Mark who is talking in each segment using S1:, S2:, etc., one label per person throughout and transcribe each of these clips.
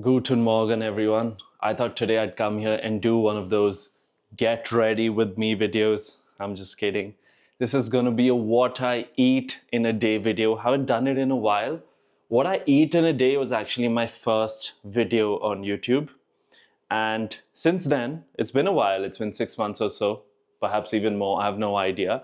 S1: Guten Morgen, everyone. I thought today I'd come here and do one of those get ready with me videos. I'm just kidding. This is going to be a what I eat in a day video. Haven't done it in a while. What I eat in a day was actually my first video on YouTube. And since then, it's been a while. It's been 6 months or so, perhaps even more. I have no idea.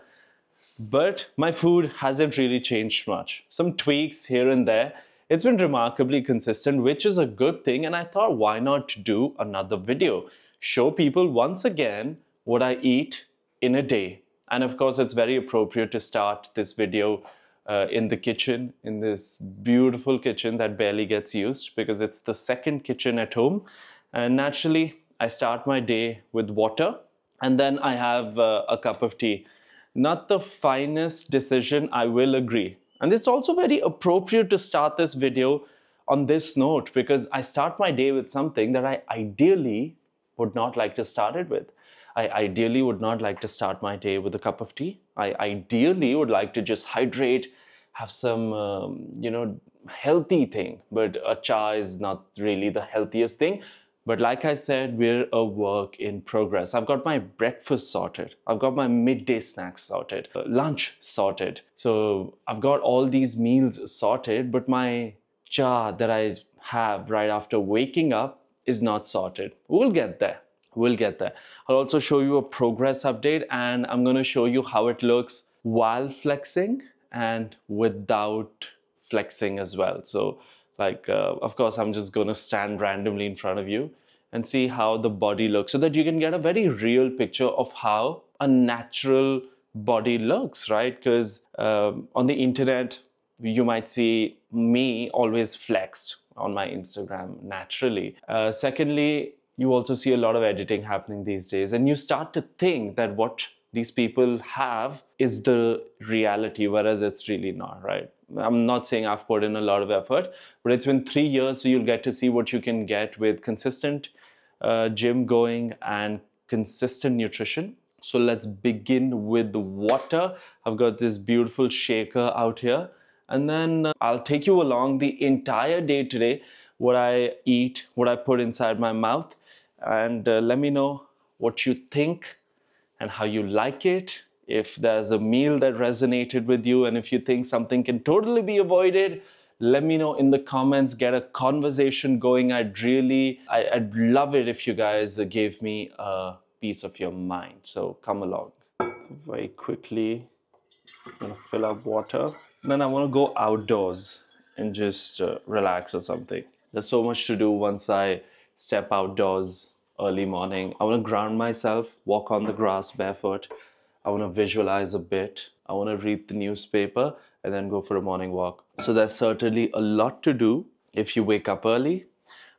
S1: But my food hasn't really changed much. Some tweaks here and there. It's been remarkably consistent, which is a good thing. And I thought, why not do another video? Show people once again what I eat in a day. And of course, it's very appropriate to start this video in the kitchen, in this beautiful kitchen that barely gets used because it's the second kitchen at home. And naturally, I start my day with water and then I have a cup of tea. Not the finest decision, I will agree. And it's also very appropriate to start this video on this note because I start my day with something that I ideally would not like to start it with. I ideally would not like to start my day with a cup of tea. I ideally would like to just hydrate, have some, healthy thing. But a cha is not really the healthiest thing. But like I said, we're a work in progress. I've got my breakfast sorted. I've got my midday snacks sorted, lunch sorted. So I've got all these meals sorted, but my cha that I have right after waking up is not sorted. We'll get there. We'll get there. I'll also show you a progress update and I'm going to show you how it looks while flexing and without flexing as well. So of course, I'm just going to stand randomly in front of you and see how the body looks so that you can get a very real picture of how a natural body looks, right? Because on the internet, you might see me always flexed on my Instagram naturally. Secondly, you also see a lot of editing happening these days and you start to think that what these people have is the reality, whereas it's really not, right? I'm not saying I've put in a lot of effort, but it's been 3 years, so you'll get to see what you can get with consistent gym going and consistent nutrition. So let's begin with the water. I've got this beautiful shaker out here, and then I'll take you along the entire day today, what I eat, what I put inside my mouth, and let me know what you think and how you like it, if there's a meal that resonated with you, and if you think something can totally be avoided, let me know in the comments, get a conversation going. I'd love it if you guys gave me a piece of your mind. So come along. Very quickly, I'm gonna fill up water. Then I wanna go outdoors and just relax or something. There's so much to do once I step outdoors early morning. I want to ground myself, walk on the grass barefoot. I want to visualize a bit. I want to read the newspaper and then go for a morning walk. So there's certainly a lot to do if you wake up early.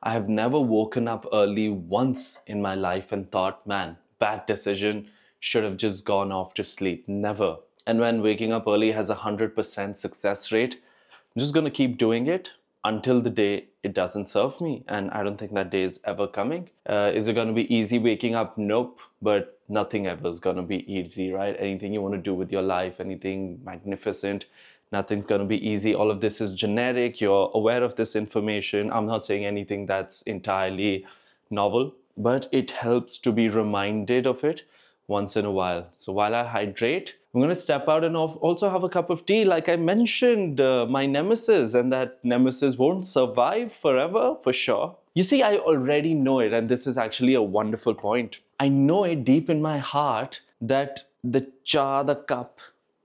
S1: I have never woken up early once in my life and thought, man, bad decision, should have just gone off to sleep. Never. And when waking up early has a 100% success rate, I'm just going to keep doing it until the day it doesn't serve me, and I don't think that day is ever coming. Is it going to be easy waking up? Nope. But nothing ever is going to be easy, right? Anything you want to do with your life, anything magnificent, nothing's going to be easy. All of this is generic. You're aware of this information. I'm not saying anything that's entirely novel, but it helps to be reminded of it once in a while. So while I hydrate, I'm going to step out and also have a cup of tea. Like I mentioned, my nemesis, and that nemesis won't survive forever for sure. You see, I already know it, and this is actually a wonderful point. I know it deep in my heart that the cha, the cup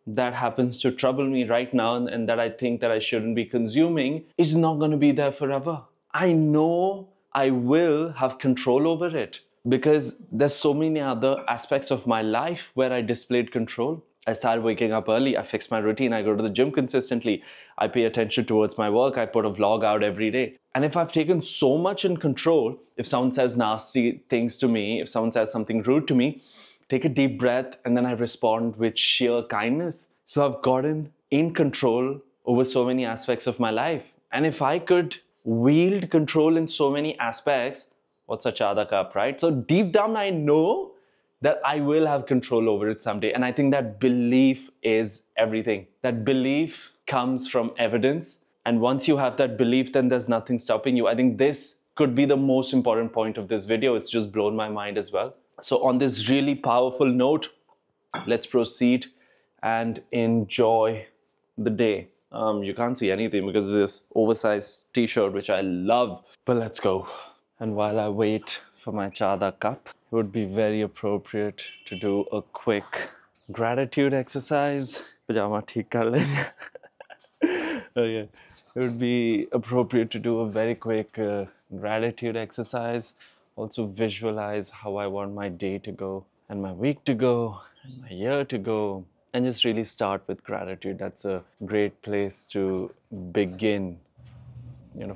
S1: that happens to trouble me right now and that I think that I shouldn't be consuming is not going to be there forever. I know I will have control over it because there's so many other aspects of my life where I displayed control. I started waking up early, I fix my routine, I go to the gym consistently, I pay attention towards my work, I put a vlog out every day. And if I've taken so much in control, if someone says nasty things to me, if someone says something rude to me, take a deep breath and then I respond with sheer kindness. So I've gotten in control over so many aspects of my life. And if I could wield control in so many aspects, what's a chada cup, right? So deep down, I know that I will have control over it someday. And I think that belief is everything. That belief comes from evidence. And once you have that belief, then there's nothing stopping you. I think this could be the most important point of this video. It's just blown my mind as well. So on this really powerful note, let's proceed and enjoy the day. You can't see anything because of this oversized t-shirt, which I love, but let's go. And while I wait for my chada cup, it would be very appropriate to do a quick gratitude exercise. Pajama theek kar lenge. Okay. It would be appropriate to do a very quick gratitude exercise. Also visualize how I want my day to go and my week to go and my year to go, and just really start with gratitude. That's a great place to begin.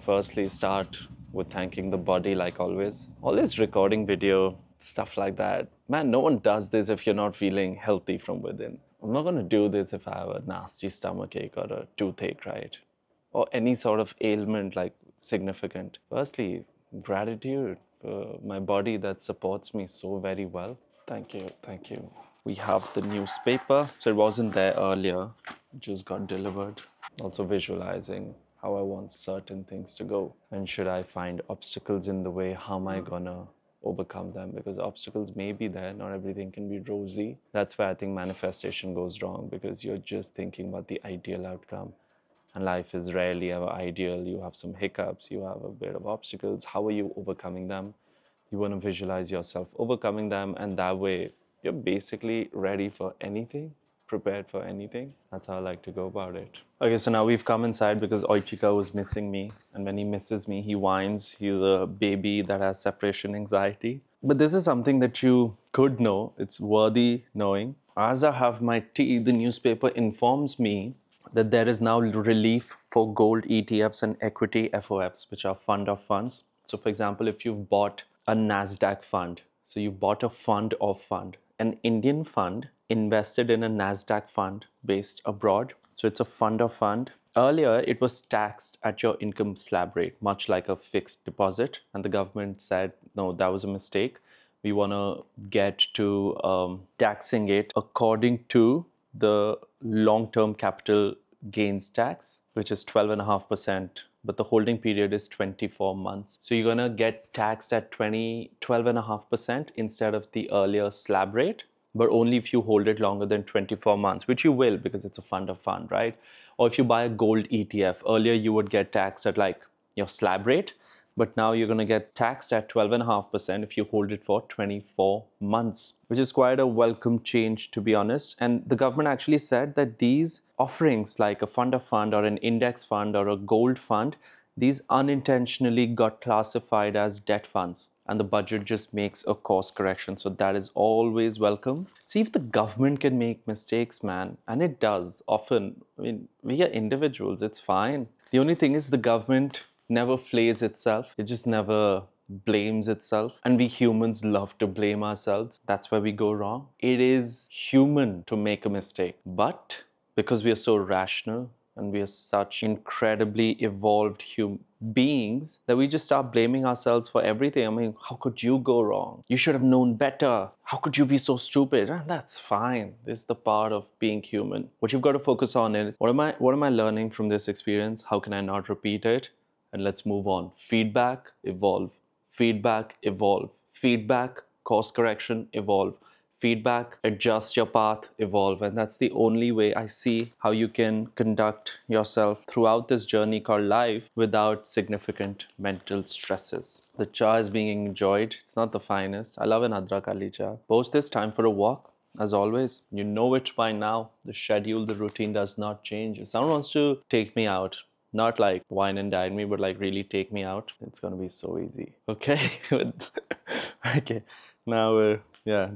S1: Firstly start with thanking the body, like always. Always recording video, stuff like that. Man, no one does this if you're not feeling healthy from within. I'm not gonna do this if I have a nasty stomachache or a toothache, right? Or any sort of ailment like significant. Firstly, gratitude for my body that supports me so very well. Thank you, thank you. We have the newspaper. So it wasn't there earlier, it just got delivered. Also visualizing how I want certain things to go. And should I find obstacles in the way, how am I gonna overcome them? Because obstacles may be there, not everything can be rosy. That's where I think manifestation goes wrong, because you're just thinking about the ideal outcome. And life is rarely ever ideal. You have some hiccups, you have a bit of obstacles. How are you overcoming them? You want to visualize yourself overcoming them, and that way you're basically ready for anything, prepared for anything. That's how I like to go about it. Okay, so now we've come inside because Oichika was missing me, and when he misses me, he whines. He's a baby that has separation anxiety. But this is something that you could know. It's worthy knowing. As I have my tea, the newspaper informs me that there is now relief for gold ETFs and equity FOFs, which are fund of funds. So for example, if you've bought a NASDAQ fund, so you bought a fund of fund, an Indian fund invested in a NASDAQ fund based abroad. So it's a fund of fund. Earlier, it was taxed at your income slab rate, much like a fixed deposit. And the government said, no, that was a mistake. We want to get to taxing it according to the long-term capital gains tax, which is 12.5%, but the holding period is 24 months. So you're gonna get taxed at 12.5% instead of the earlier slab rate, but only if you hold it longer than 24 months, which you will because it's a fund of fund, right? Or if you buy a gold ETF, earlier you would get taxed at like your slab rate, but now you're going to get taxed at 12.5% if you hold it for 24 months, which is quite a welcome change, to be honest. And the government actually said that these offerings, like a fund of fund or an index fund or a gold fund, these unintentionally got classified as debt funds, and the budget just makes a course correction. So that is always welcome. See, if the government can make mistakes, man, and it does often. I mean, we are individuals, it's fine. The only thing is the government never flays itself. It just never blames itself. And we humans love to blame ourselves. That's where we go wrong. It is human to make a mistake. But because we are so rational and we are such incredibly evolved beings, that we just start blaming ourselves for everything. I mean, how could you go wrong? You should have known better. How could you be so stupid? That's fine. This is the part of being human. What you've got to focus on is, what am I learning from this experience? How can I not repeat it? And let's move on. Feedback, evolve. Feedback, evolve. Feedback, course correction, evolve. Feedback, adjust your path, evolve. And that's the only way I see how you can conduct yourself throughout this journey called life without significant mental stresses. The cha is being enjoyed. It's not the finest. I love an adrak ali cha. Post this, time for a walk. As always, you know it by now. The schedule, the routine does not change. If someone wants to take me out, not like wine and dine me, but like really take me out, it's gonna be so easy. Okay. Okay, now we're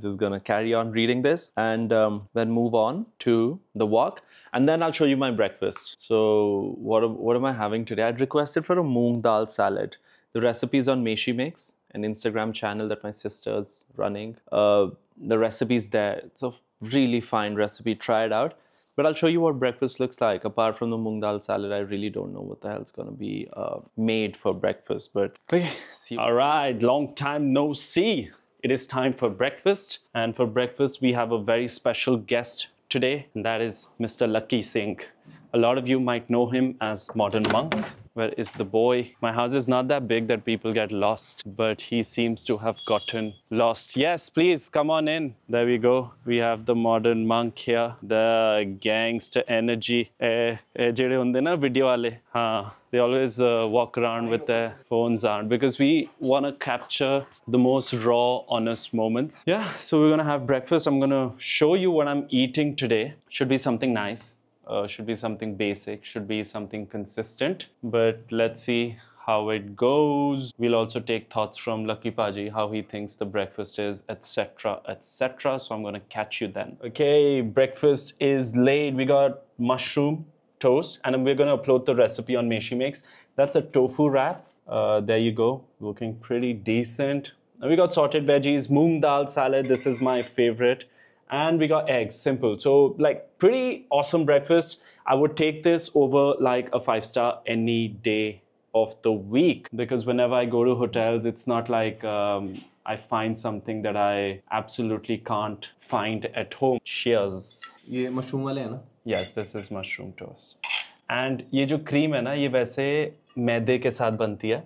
S1: just gonna carry on reading this and then move on to the walk, and then I'll show you my breakfast. So what am I having today? I'd requested for a moong dal salad. The recipe is on Meshi Mix, an Instagram channel that my sister's running. The recipe's there. It's a really fine recipe. Try it out. But I'll show you what breakfast looks like. Apart from the moong dal salad, I really don't know what the hell is going to be made for breakfast. But okay, see you. All right, long time no see. It is time for breakfast. And for breakfast, we have a very special guest today. And that is Mr. Lucky Singh. A lot of you might know him as Modern Monk. Where is the boy? My house is not that big that people get lost, but he seems to have gotten lost. Yes, please come on in. There we go. We have the modern monk here. The gangster energy. Jede hunde na video wale. They always walk around with their phones on because we want to capture the most raw, honest moments. Yeah, so we're gonna have breakfast. I'm gonna show you what I'm eating today. Should be something nice. Should be something basic, should be something consistent, but let's see how it goes. We'll also take thoughts from Lucky Paji, how he thinks the breakfast is, etc, etc. So I'm gonna catch you then. Okay, breakfast is laid. We got mushroom toast, and we're gonna upload the recipe on Meshi Makes. That's a tofu wrap. There you go, looking pretty decent. And we got sorted veggies, moong dal salad. This is my favorite. And we got eggs, simple. So like pretty awesome breakfast. I would take this over like a 5-star any day of the week, because whenever I go to hotels, it's not like I find something that I absolutely can't find at home. Cheers.
S2: ये mushroom वाले हैं ना?
S1: Yes, this is mushroom toast. And ये जो cream है ना, ये वैसे मैदे के साथ बनती है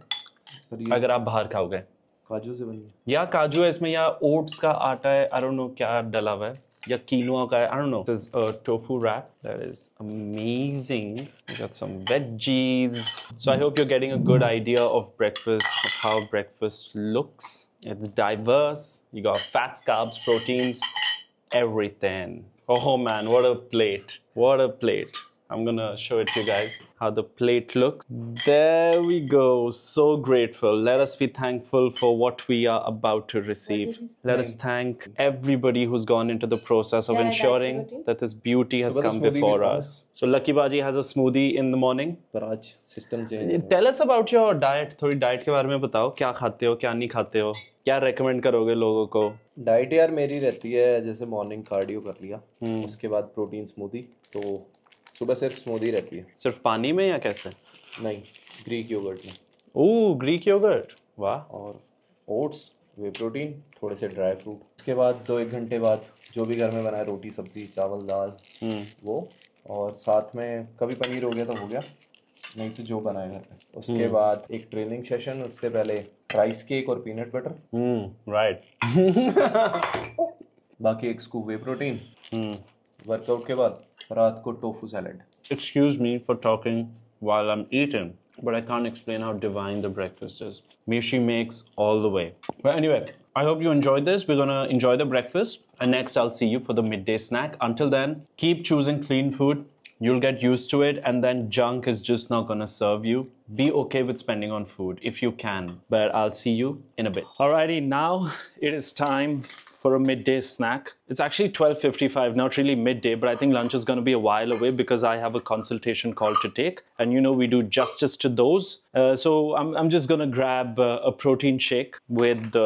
S1: अगर आप बाहर खाओगे।
S2: काजू से बनी है
S1: या काजू है इसमें, या ओट्स का आटा है, आई डोंट नो क्या डला हुआ है, या कीनोआ का है, I don't know. This is a tofu wrap that is amazing. We got some veggies. So I hope you're getting a good idea of breakfast, of how breakfast looks. It's diverse. You got fats, carbs, proteins, everything. Oh man, what a plate. What a plate. I'm gonna show it to you guys how the plate looks. There we go. So grateful. Let us be thankful for what we are about to receive. Let us thank everybody who's gone into the process of ensuring that this beauty has come before us. So Lucky Baji has a smoothie in the morning.
S2: पर आज system change.
S1: Tell us about your diet. थोड़ी diet के बारे में बताओ. क्या खाते हो, क्या नहीं खाते हो, क्या recommend करोगे लोगों को?
S2: डाइट यार मेरी रहती है जैसे मॉर्निंग कार्डियो कर लिया, उसके बाद प्रोटीन स्मूदी, तो सुबह सिर्फ स्मूदी रहती है.
S1: सिर्फ पानी में या कैसे?
S2: नहीं, ग्रीक योगर्ट में.
S1: ओह, ग्रीक योगर्ट, वाह.
S2: और ओट्स, वे प्रोटीन, थोड़े से ड्राई फ्रूट. उसके बाद 2-1 घंटे बाद जो भी घर में बनाए, रोटी सब्जी चावल दाल, वो, और साथ में कभी पनीर हो गया तो हो गया, नहीं तो जो बनाए घर पे. उसके बाद एक ट्रेनिंग सेशन, उससे पहले राइस केक और पीनट बटर.
S1: राइट.
S2: बाकी एक स्कूप वे प्रोटीन. वर्कआउट के बाद रात को tofu salad.
S1: Excuse me for talking while I'm eating, but I can't explain how divine the breakfast is. Mishi makes all the way. But anyway, I hope you enjoyed this. We're gonna enjoy the breakfast, and next I'll see you for the midday snack. Until then, keep choosing clean food. You'll get used to it, and then junk is just not gonna serve you. Be okay with spending on food if you can, but I'll see you in a bit. Alrighty, now it is time for a midday snack. It's actually 12:55, not really midday, but I think lunch is going to be a while away because I have a consultation call to take, and you know we do justice to those. So I'm just going to grab a protein shake with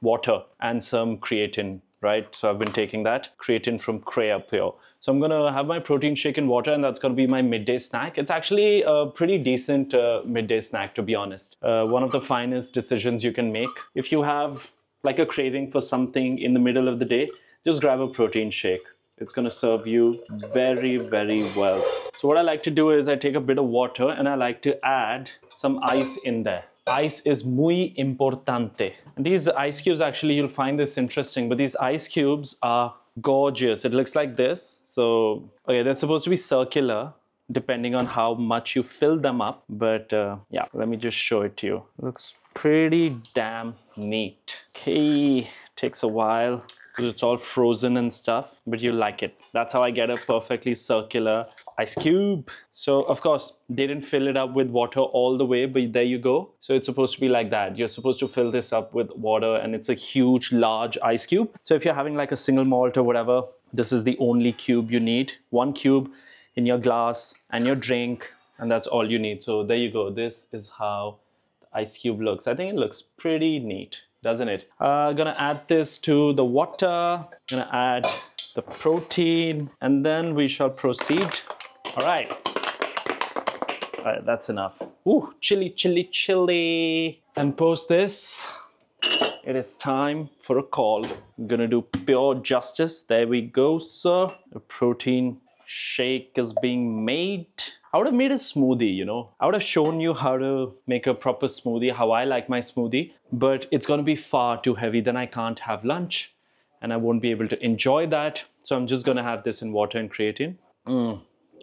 S1: water and some creatine, right? So I've been taking that creatine from Crea Pure. So I'm going to have my protein shake and water, and that's going to be my midday snack. It's actually a pretty decent midday snack, to be honest. One of the finest decisions you can make. If you have like a craving for something in the middle of the day, just grab a protein shake. It's gonna serve you very, very well. So what I like to do is I take a bit of water and I like to add some ice in there. Ice is muy importante. And these ice cubes, actually, you'll find this interesting, but these ice cubes are gorgeous. It looks like this. So, okay, they're supposed to be circular, depending on how much you fill them up. But yeah, let me just show it to you. Looks pretty damn neat. Okay, takes a while because it's all frozen and stuff, but you like it. That's how I get a perfectly circular ice cube. So of course, they didn't fill it up with water all the way, but there you go. So it's supposed to be like that. You're supposed to fill this up with water, and it's a huge, large ice cube. So if you're having like a single malt or whatever, this is the only cube you need. One cube in your glass and your drink, and that's all you need. So there you go. This is how the ice cube looks. I think it looks pretty neat, doesn't it? Gonna add this to the water, gonna add the protein, and then we shall proceed. All right, that's enough. Ooh, chili, chili, chili. And post this, it is time for a call. I'm gonna do pure justice. There we go, sir. The protein shake is being made. I would have made a smoothie, you know. I would have shown you how to make a proper smoothie, how I like my smoothie, but it's going to be far too heavy. Then I can't have lunch and I won't be able to enjoy that. So I'm just going to have this in water and creatine.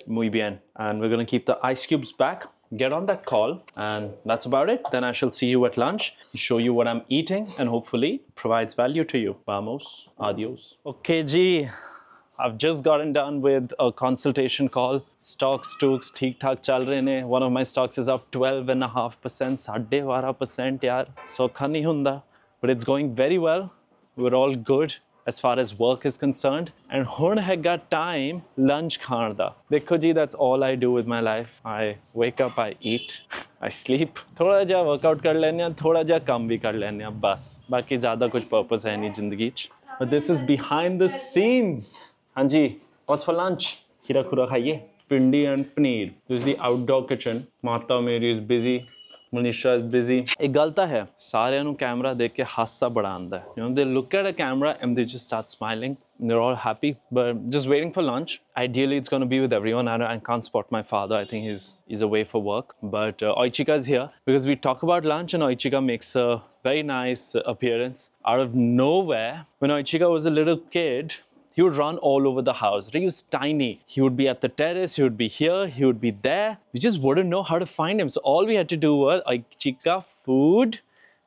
S1: Muy bien. And we're going to keep the ice cubes back, get on that call, and that's about it. Then I shall see you at lunch, show you what I'm eating, and hopefully provides value to you. Vamos, adios. Okay, G. I've just gotten done with a consultation call. Stocks, theek thak chal rahe ne. One of my stocks is up 12.5%, 12.5% yaar. So nahi hunda, but it's going very well. We're all good as far as work is concerned. And hun hai got time lunch khan da. Dekho ji, that's all I do with my life. I wake up, I eat, I sleep. Thoda ja workout kar lenge, thoda ja kam bhi kar lenge, bas. Baki zyada kuch purpose hai nahi zindagi ch. But this is behind the scenes. Hanji, what's for lunch? Khira khura khaiye. Pindi and paneer. This is the outdoor kitchen. Mata Mary is busy. Manisha is busy. एक गलता है सारे नु camera देख के हासा बड़ा आंदा है. You know, they look at a camera and they just start smiling. They're all happy, but just waiting for lunch. Ideally, it's going to be with everyone. I can't spot my father. I think he's away for work. But Oichika is here because we talk about lunch, and Oichika makes a very nice appearance out of nowhere. When Oichika was a little kid, he would run all over the house. He was tiny. He would be at the terrace, he would be here, he would be there. We just wouldn't know how to find him. So all we had to do was Oichika food,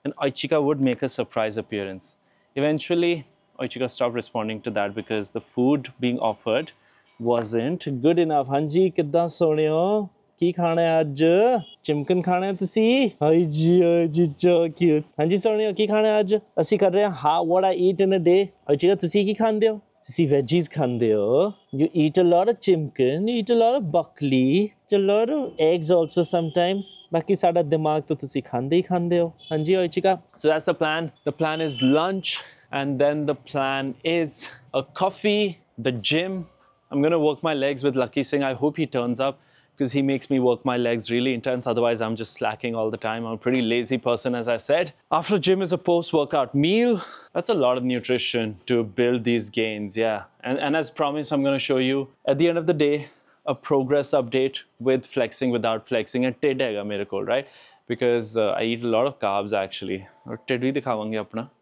S1: and Oichika would make a surprise appearance. Eventually, Oichika stopped responding to that because the food being offered wasn't good enough. Hanji, kidda soneo? Ki khana hai aaj? Chimkan khana hai tusi? Hi ji, so cute. Hanji soneo, ki khana hai aaj? Asi kar rahe hain what I eat in a day. Oichika, tusi ki khande ho? See, veggies khande ho. You eat a lot of chimkin, you eat a lot of bakli, a lot of eggs also sometimes. Baki sada dimag to tusi khande hi khande ho. Hanji Oichika. So that's the plan. The plan is lunch, and then the plan is a coffee, the gym. I'm gonna work my legs with Lucky Singh. I hope he turns up, because he makes me work my legs really intense. Otherwise, I'm just slacking all the time. I'm a pretty lazy person, as I said. After gym is a post-workout meal. That's a lot of nutrition to build these gains, yeah. And as promised, I'm going to show you, at the end of the day, a progress update with flexing, without flexing. And tedega mere ko, right? Because I eat a lot of carbs, actually.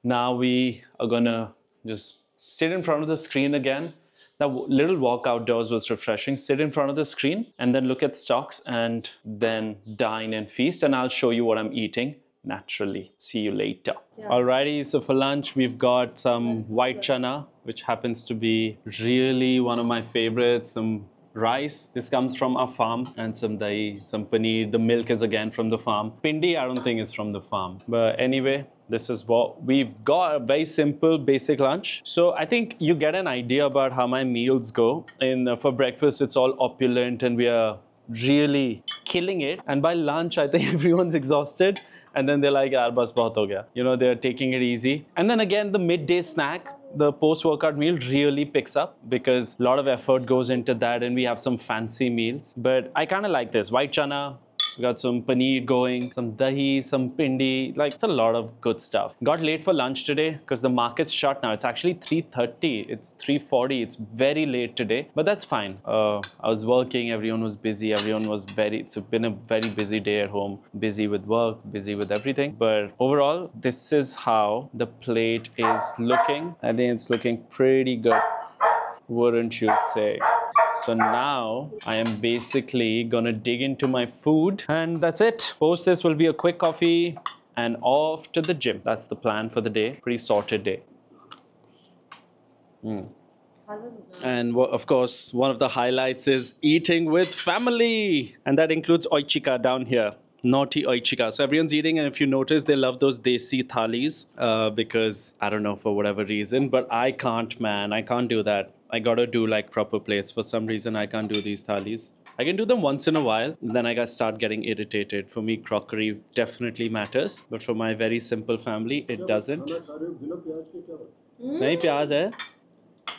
S1: Now we are going to just sit in front of the screen again. That little walk outdoors was refreshing. Sit in front of the screen and then look at stocks and then dine and feast. And I'll show you what I'm eating naturally. See you later. Yeah. Alrighty, so for lunch, we've got some white chana, which happens to be really one of my favorites. Some rice. This comes from our farm, and some dahi, some paneer. The milk is again from the farm. Pindi, I don't think is from the farm. But anyway, this is what we've got. A very simple, basic lunch. So I think you get an idea about how my meals go. For breakfast, it's all opulent and we are really killing it. And by lunch, I think everyone's exhausted. And then they're like, yaar, bas bahut ho gaya. You know, they're taking it easy. And then again, the midday snack, the post-workout meal really picks up because a lot of effort goes into that and we have some fancy meals. But I kind of like this. White chana, we got some paneer going, some dahi, some pindi, like it's a lot of good stuff. Got late for lunch today because the market's shut now. It's actually 3:30, it's 3:40, it's very late today, but that's fine. I was working, everyone was busy, it's been a very busy day at home, busy with work, busy with everything. But overall, this is how the plate is looking. I think it's looking pretty good, wouldn't you say? So now I am basically gonna dig into my food and that's it. Post this will be a quick coffee and off to the gym. That's the plan for the day. Pretty sorted day. And of course, one of the highlights is eating with family. And that includes Oichika down here. Naughty Oichika. So everyone's eating, and if you notice, they love those desi thalis because, I don't know, for whatever reason, but I can't, man. I can't do that. I gotta do like proper plates. For some reason, I can't do these thalis. I can do them once in a while, then I start getting irritated. For me, crockery definitely matters, but for my very simple family, it doesn't. Nahi pyaz hai?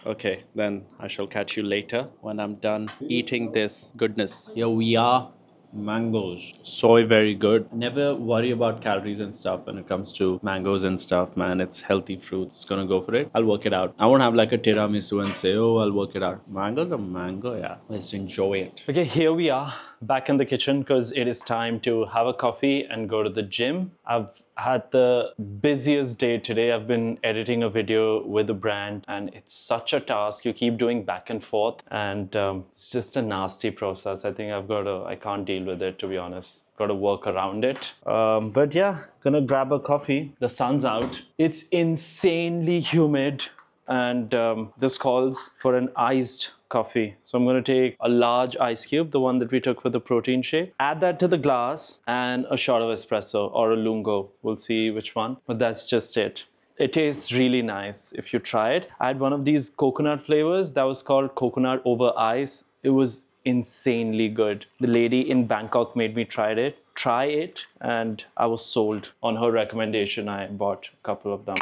S1: Okay, then I shall catch you later when I'm done eating this goodness. Here we are. Mangoes. Soy, very good. Never worry about calories and stuff when it comes to mangoes and stuff, man. It's healthy fruit. Just gonna go for it. I'll work it out. I won't have like a tiramisu and say, oh, I'll work it out. Mango's a mango, yeah. Let's enjoy it. Okay, here we are. back in the kitchen because it is time to have a coffee and go to the gym. I've had the busiest day today. I've been editing a video with a brand and it's such a task. You keep doing back and forth and it's just a nasty process. I think I can't deal with it, to be honest. Got to work around it. But yeah, gonna grab a coffee. The sun's out. It's insanely humid and this calls for an iced coffee. So I'm going to take a large ice cube, the one that we took for the protein shake, add that to the glass and a shot of espresso or a lungo. We'll see which one, but that's just it. It tastes really nice if you try it. I had one of these coconut flavors that was called coconut over ice. It was insanely good. The lady in Bangkok made me try it, and I was sold. On her recommendation, I bought a couple of them.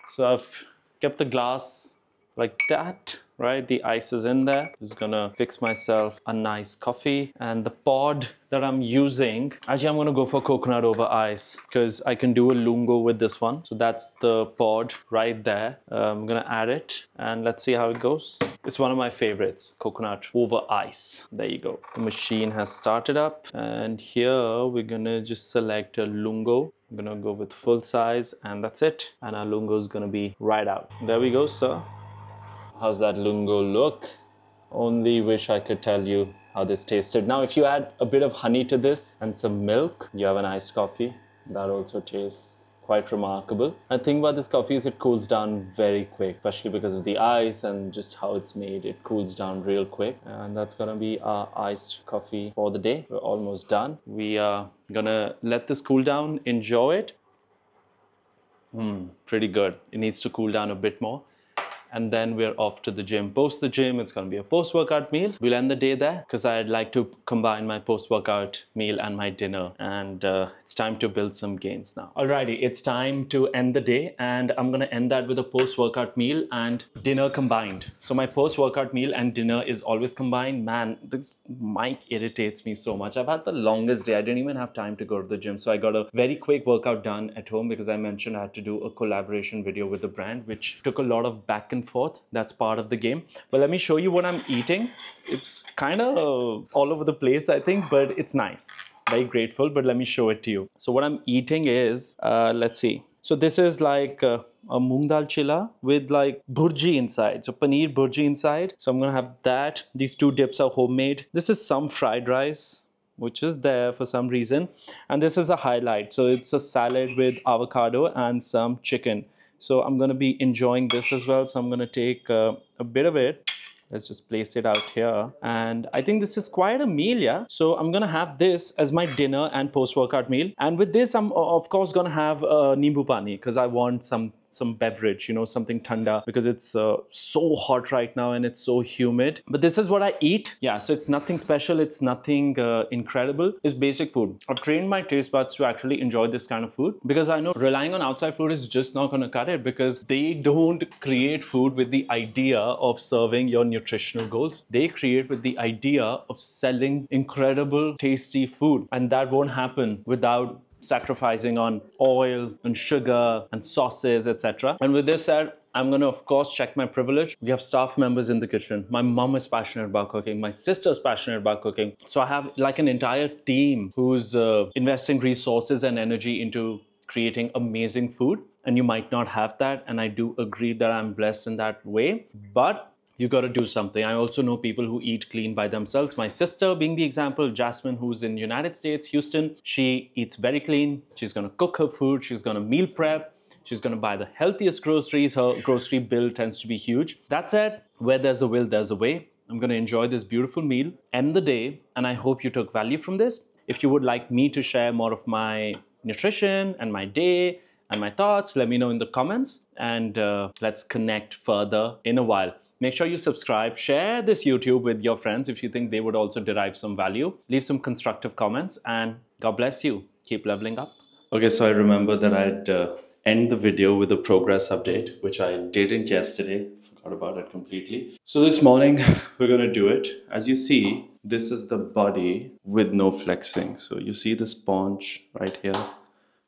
S1: So I've kept the glass like that, right? The ice is in there. Just gonna fix myself a nice coffee. And the pod that I'm using, actually I'm gonna go for coconut over ice because I can do a lungo with this one. So that's the pod right there. I'm gonna add it and let's see how it goes. It's one of my favorites, coconut over ice. There you go. The machine has started up and here we're gonna just select a lungo. I'm gonna go with full size and that's it. And our lungo is gonna be right out. There we go, sir. How's that lungo look? Only wish I could tell you how this tasted. Now, if you add a bit of honey to this and some milk, you have an iced coffee. That also tastes quite remarkable. The thing about this coffee is it cools down very quick, especially because of the ice and just how it's made. It cools down real quick. And that's gonna be our iced coffee for the day. We're almost done. We are gonna let this cool down, enjoy it. Pretty good. It needs to cool down a bit more. And then we're off to the gym. Post the gym, it's gonna be a post-workout meal. We'll end the day there because I'd like to combine my post-workout meal and my dinner. And it's time to build some gains now. Alrighty, it's time to end the day and I'm gonna end that with a post-workout meal and dinner combined. So my post-workout meal and dinner is always combined. Man, this mic irritates me so much. I've had the longest day. I didn't even have time to go to the gym. So I got a very quick workout done at home because I mentioned I had to do a collaboration video with the brand, which took a lot of back and forth. That's part of the game. But let me show you what I'm eating. It's kind of all over the place, I think, but it's nice. Very grateful, but let me show it to you. So what I'm eating is, let's see. So this is like a moong dal chilla with like bhurji inside. So paneer bhurji inside. So I'm gonna have that. These two dips are homemade. This is some fried rice, which is there for some reason. And this is the highlight. So it's a salad with avocado and some chicken. So I'm going to be enjoying this as well. So I'm going to take a bit of it. Let's just place it out here. And I think this is quite a meal, yeah? So I'm going to have this as my dinner and post-workout meal. And with this, I'm of course going to have nimbu pani because I want some beverage, you know, something thanda because it's so hot right now and it's so humid. But this is what I eat. Yeah, so it's nothing special. It's nothing incredible. It's basic food. I've trained my taste buds to actually enjoy this kind of food because I know relying on outside food is just not going to cut it because they don't create food with the idea of serving your nutritional goals. They create with the idea of selling incredible, tasty food. And that won't happen without sacrificing on oil and sugar and sauces, etc. And with this said, I'm going to, of course, check my privilege. We have staff members in the kitchen. My mom is passionate about cooking. My sister's passionate about cooking. So I have like an entire team who's investing resources and energy into creating amazing food. And you might not have that. And I do agree that I'm blessed in that way. But you got to do something. I also know people who eat clean by themselves. My sister being the example, Jasmine, who's in the United States, Houston, she eats very clean. She's going to cook her food. She's going to meal prep. She's going to buy the healthiest groceries. Her grocery bill tends to be huge. That said, where there's a will, there's a way. I'm going to enjoy this beautiful meal, end the day, and I hope you took value from this. If you would like me to share more of my nutrition and my day and my thoughts, let me know in the comments and let's connect further in a while. Make sure you subscribe, share this YouTube with your friends if you think they would also derive some value. Leave some constructive comments and God bless you. Keep leveling up. Okay, so I remember that I'd end the video with a progress update, which I didn't yesterday. Forgot about it completely. So this morning, we're gonna do it. As you see, this is the body with no flexing. So you see the sponge right here.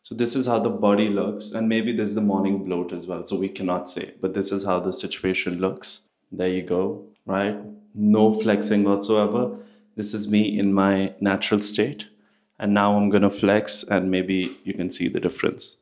S1: So this is how the body looks. And maybe there's the morning bloat as well. So we cannot say, but this is how the situation looks. There you go, right? No flexing whatsoever. This is me in my natural state. And now I'm gonna flex and maybe you can see the difference.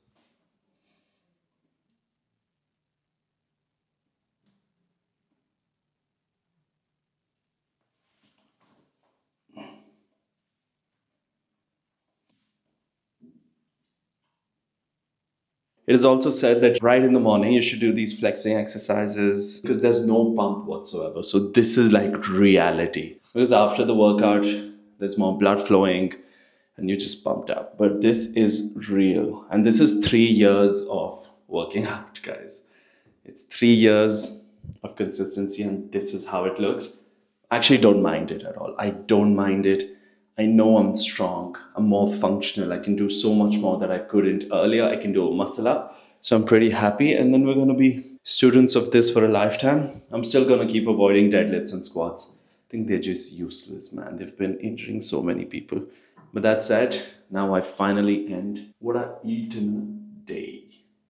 S1: It is also said that right in the morning you should do these flexing exercises because there's no pump whatsoever. So this is like reality. Because after the workout, there's more blood flowing and you're just pumped up. But this is real. And this is 3 years of working out, guys. It's 3 years of consistency and this is how it looks. I actually don't mind it at all. I don't mind it. I know I'm strong. I'm more functional. I can do so much more that I couldn't earlier. I can do a muscle up. So I'm pretty happy. And then we're going to be students of this for a lifetime. I'm still going to keep avoiding deadlifts and squats. I think they're just useless, man. They've been injuring so many people. But that said, now I finally end what I eat in a day.